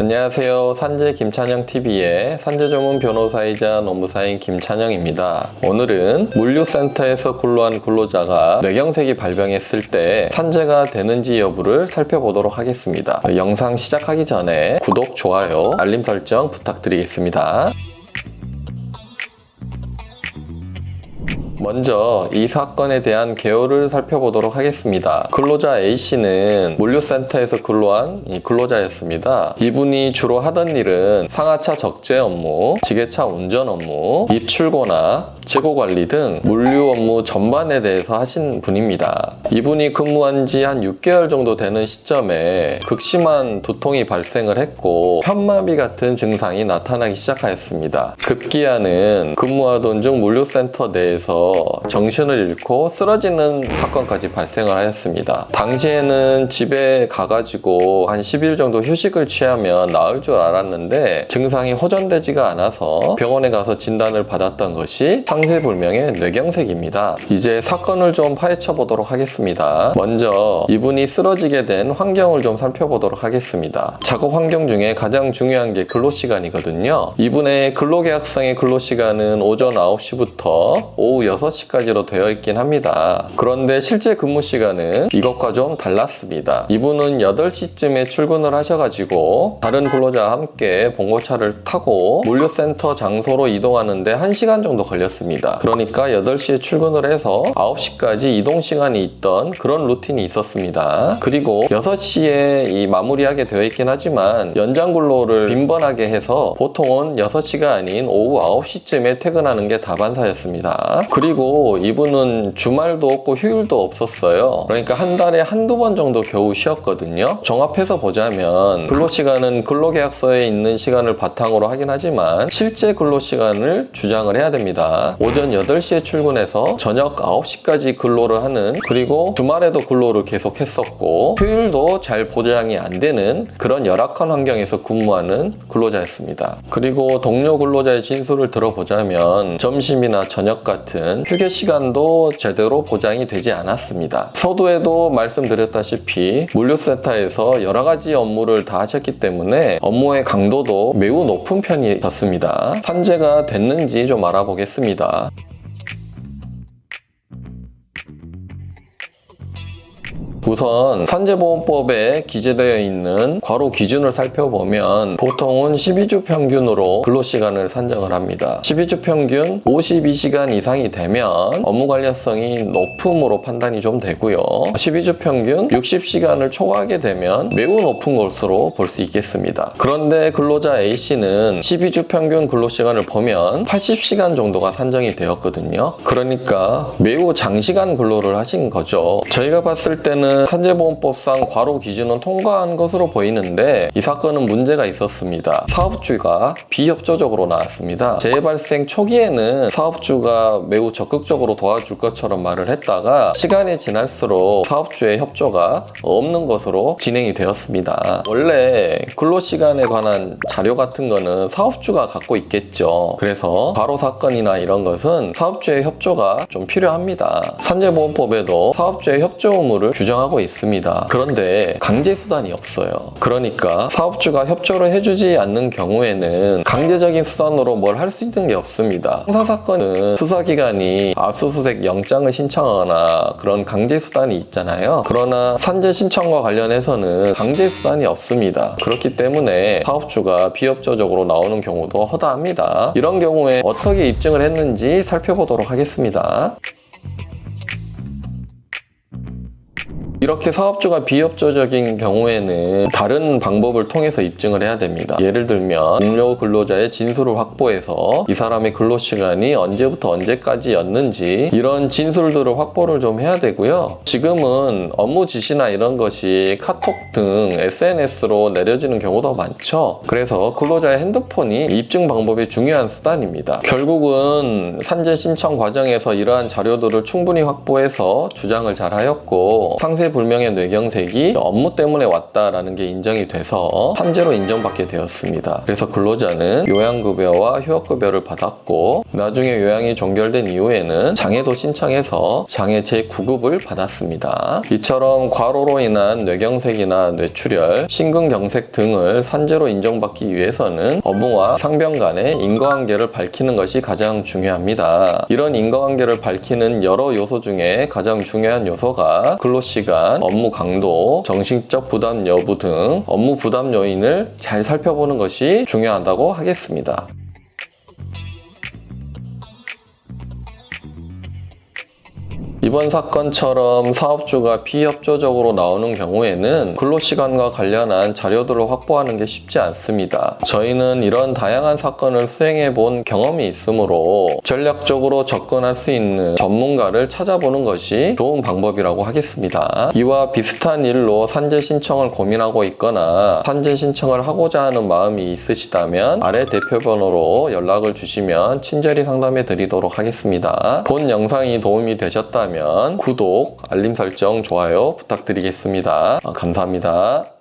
안녕하세요. 산재 김찬영TV의 산재 전문 변호사이자 노무사인 김찬영입니다. 오늘은 물류센터에서 근로한 근로자가 뇌경색이 발병했을 때 산재가 되는지 여부를 살펴보도록 하겠습니다. 영상 시작하기 전에 구독, 좋아요, 알림 설정 부탁드리겠습니다. 먼저 이 사건에 대한 개요를 살펴보도록 하겠습니다. 근로자 A씨는 물류센터에서 근로한 근로자였습니다. 이분이 주로 하던 일은 상하차 적재 업무, 지게차 운전 업무, 입출고나 재고관리 등 물류 업무 전반에 대해서 하신 분입니다. 이분이 근무한 지 한 6개월 정도 되는 시점에 극심한 두통이 발생을 했고 편마비 같은 증상이 나타나기 시작하였습니다. 급기야는 근무하던 중 물류센터 내에서 정신을 잃고 쓰러지는 사건까지 발생을 하였습니다. 당시에는 집에 가가지고 한 10일 정도 휴식을 취하면 나을 줄 알았는데 증상이 호전되지가 않아서 병원에 가서 진단을 받았던 것이 상세불명의 뇌경색입니다. 이제 사건을 좀 파헤쳐 보도록 하겠습니다. 먼저 이분이 쓰러지게 된 환경을 좀 살펴보도록 하겠습니다. 작업 환경 중에 가장 중요한 게 근로시간이거든요. 이분의 근로계약상의 근로시간은 오전 9시부터 오후 6시까지로 되어 있긴 합니다. 그런데 실제 근무 시간은 이것과 좀 달랐습니다. 이분은 8시쯤에 출근을 하셔가지고 다른 근로자와 함께 봉고차를 타고 물류센터 장소로 이동하는데 1시간 정도 걸렸습니다. 그러니까 8시에 출근을 해서 9시까지 이동 시간이 있던 그런 루틴이 있었습니다. 그리고 6시에 마무리하게 되어 있긴 하지만 연장 근로를 빈번하게 해서 보통은 6시가 아닌 오후 9시쯤에 퇴근하는 게 다반사였습니다. 그리고 이분은 주말도 없고 휴일도 없었어요. 그러니까 한 달에 한두 번 정도 겨우 쉬었거든요. 종합해서 보자면 근로시간은 근로계약서에 있는 시간을 바탕으로 하긴 하지만 실제 근로시간을 주장을 해야 됩니다. 오전 8시에 출근해서 저녁 9시까지 근로를 하는, 그리고 주말에도 근로를 계속 했었고 휴일도 잘 보장이 안 되는 그런 열악한 환경에서 근무하는 근로자였습니다. 그리고 동료 근로자의 진술을 들어보자면 점심이나 저녁 같은 휴게 시간도 제대로 보장이 되지 않았습니다. 서두에도 말씀드렸다시피 물류센터에서 여러 가지 업무를 다 하셨기 때문에 업무의 강도도 매우 높은 편이었습니다. 산재가 됐는지 좀 알아보겠습니다. 우선 산재보험법에 기재되어 있는 과로 기준을 살펴보면 보통은 12주 평균으로 근로시간을 산정을 합니다. 12주 평균 52시간 이상이 되면 업무 관련성이 높음으로 판단이 좀 되고요. 12주 평균 60시간을 초과하게 되면 매우 높은 것으로 볼 수 있겠습니다. 그런데 근로자 A씨는 12주 평균 근로시간을 보면 80시간 정도가 산정이 되었거든요. 그러니까 매우 장시간 근로를 하신 거죠. 저희가 봤을 때는 산재보험법상 과로 기준은 통과한 것으로 보이는데 이 사건은 문제가 있었습니다. 사업주가 비협조적으로 나왔습니다. 재해 발생 초기에는 사업주가 매우 적극적으로 도와줄 것처럼 말을 했다가 시간이 지날수록 사업주의 협조가 없는 것으로 진행이 되었습니다. 원래 근로시간에 관한 자료 같은 거는 사업주가 갖고 있겠죠. 그래서 과로 사건이나 이런 것은 사업주의 협조가 좀 필요합니다. 산재보험법에도 사업주의 협조 의무를 규정하고 있습니다. 그런데 강제수단이 없어요. 그러니까 사업주가 협조를 해주지 않는 경우에는 강제적인 수단으로 뭘 할 수 있는 게 없습니다. 형사사건은 수사기관이 압수수색 영장을 신청하거나 그런 강제수단이 있잖아요. 그러나 산재 신청과 관련해서는 강제수단이 없습니다. 그렇기 때문에 사업주가 비협조적으로 나오는 경우도 허다합니다. 이런 경우에 어떻게 입증을 했는지 살펴보도록 하겠습니다. 이렇게 사업주가 비협조적인 경우에는 다른 방법을 통해서 입증을 해야 됩니다. 예를 들면 동료 근로자의 진술을 확보해서 이 사람의 근로시간이 언제부터 언제까지였는지 이런 진술들을 확보를 좀 해야 되고요. 지금은 업무 지시나 이런 것이 카톡 등 SNS로 내려지는 경우도 많죠. 그래서 근로자의 핸드폰이 입증 방법의 중요한 수단입니다. 결국은 산재 신청 과정에서 이러한 자료들을 충분히 확보해서 주장을 잘 하였고 상세 상태불명의 뇌경색이 업무 때문에 왔다라는 게 인정이 돼서 산재로 인정받게 되었습니다. 그래서 근로자는 요양급여와 휴업급여를 받았고 나중에 요양이 종결된 이후에는 장애도 신청해서 장애 제9급을 받았습니다. 이처럼 과로로 인한 뇌경색이나 뇌출혈, 심근경색 등을 산재로 인정받기 위해서는 업무와 상병 간의 인과관계를 밝히는 것이 가장 중요합니다. 이런 인과관계를 밝히는 여러 요소 중에 가장 중요한 요소가 근로시간, 업무 강도, 정신적 부담 여부 등 업무 부담 요인을 잘 살펴보는 것이 중요하다고 하겠습니다. 이번 사건처럼 사업주가 비협조적으로 나오는 경우에는 근로시간과 관련한 자료들을 확보하는 게 쉽지 않습니다. 저희는 이런 다양한 사건을 수행해 본 경험이 있으므로 전략적으로 접근할 수 있는 전문가를 찾아보는 것이 좋은 방법이라고 하겠습니다. 이와 비슷한 일로 산재 신청을 고민하고 있거나 산재 신청을 하고자 하는 마음이 있으시다면 아래 대표번호로 연락을 주시면 친절히 상담해 드리도록 하겠습니다. 본 영상이 도움이 되셨다면 구독, 알림 설정, 좋아요 부탁드리겠습니다. 감사합니다.